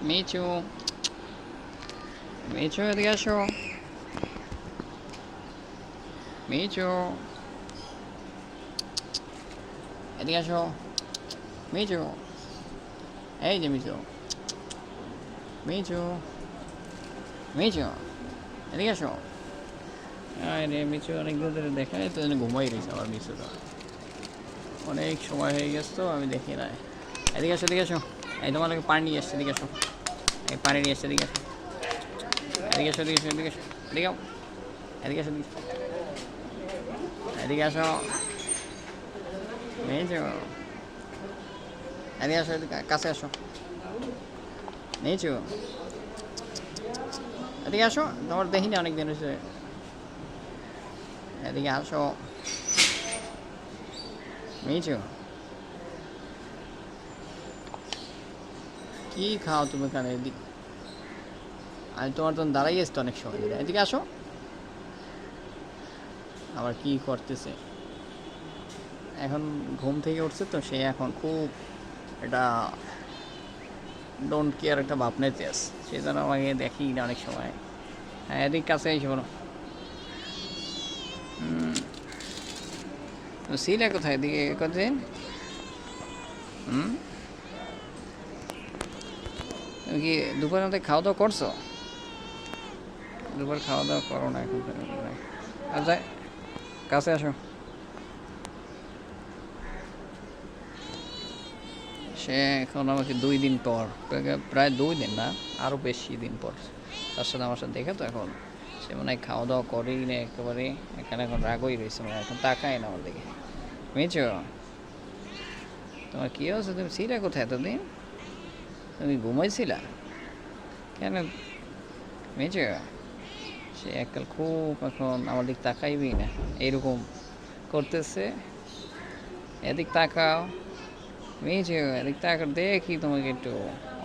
মিচু মিচু এদিকে আসো। মিচু এদিকে আসো। মিচু এই যে মিচু। মিচু মিচু এদিকে আসো। আরে মিচু অনেক দূর ধরে দেখা তো ঘুমাই রয়েছে আমার মিচুটা। অনেক সময় হয়ে গেছে তো আমি দেখি না। এদিকে আসো এদিকে আসো। এই তোমার লোকে পানি নিয়ে আসছে, এদিকে আসো। এই পানি নিয়ে আসছে, এদিকে আসো। এদিকে আসো এদিকে আসো এদিকে আসো। এদিকে আও। এদিকে আসো এদিকে আসো। মিচু এদিকে আসো, এদিকে কাছে আসো। মিচু এদিকে আসো, তোমার দেখিনি অনেক দিন হয়েছে। এদিকে আসো। মিচু কি খাও তুমি এখানে? এদিক আমি তোমার তখন দাঁড়াই আসতো অনেক সময় ধরে। এদিকে আসো। আবার কি করতেছে এখন? ঘুম থেকে উঠছে তো সে এখন খুব এটা ডোন্ট কেয়ার একটা ভাব নিতে আছে, সেই জন্য আমাকে দেখি না অনেক সময়। হ্যাঁ এদিক কাছে এসে বলো। সিলা কোথায়? এদিকে কতদিন? তুমি কি দুপুরের মধ্যে খাওয়া দাওয়া করছো? দুপুর খাওয়া দাওয়া করো না এখন? আচ্ছা কাছে আসো। সে এখন আমাকে 2 দিন পর, প্রায় 2 দিন না আরও বেশি দিন পর তার সাথে আমার সাথে দেখে তো এখন সে মনে হয় খাওয়া দাওয়া করেই না একেবারে। এখানে এখন রাগই রয়েছে, মানে এখন তাকায় না আমার দিকে। মিচু তোমার কী হয়েছে? তুমি ছিলা কোথায় এতদিন? তুমি ঘুমাইছিলা কেন? মিচু সে এককাল খুব এখন আমার দিক তাকাইবি না, এইরকম করতেছে। এদিক তাকাও। মিচু এদিক তাকাও, দেখি তোমাকে একটু।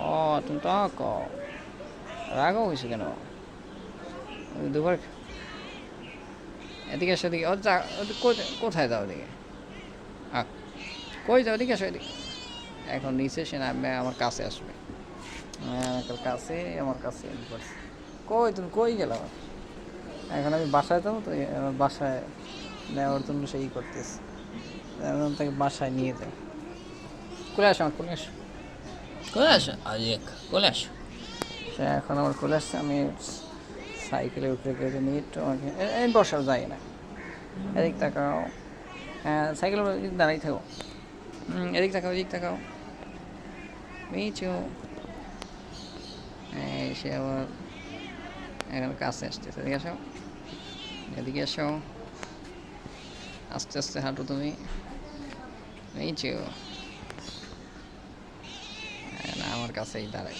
ও তুমি তাকাও, রাগও হয়েছে কেন? দুবার এদিকে এসো, এদিকে। ও যা, কোথায় যাও? এদিকে কই যাও? এদিকে আসো এদিকে। এখন নিচে সে নামবে, আমার কাছে আসবে। কাছে আমার কাছে কই তুমি কই গেলাম? এখন আমি বাসায় যাবো তো, আমার বাসায় নেওয়ার জন্য সেই করতেছে। তাকে বাসায় নিয়ে যাও। কোলে আসো, আমার কোলে আসো। কোলে আসো আজ কোলে আসো। সে এখন আমার কোলে আসছে। আমি সাইকেলে উঠে গেলে নিয়ে একটু আমাকে এই বসাও যায় না। এদিক তাকাও। হ্যাঁ সাইকেলের দাঁড়াই থাকো। এদিক তাকাও, এদিক তাকাও। মিচু সে আবার এখন কাছে আসতেছে। এদিকে আসো, এদিকে আসো। আস্তে আস্তে হাঁটো তুমি। মিচু আমার কাছেই দাঁড়াই।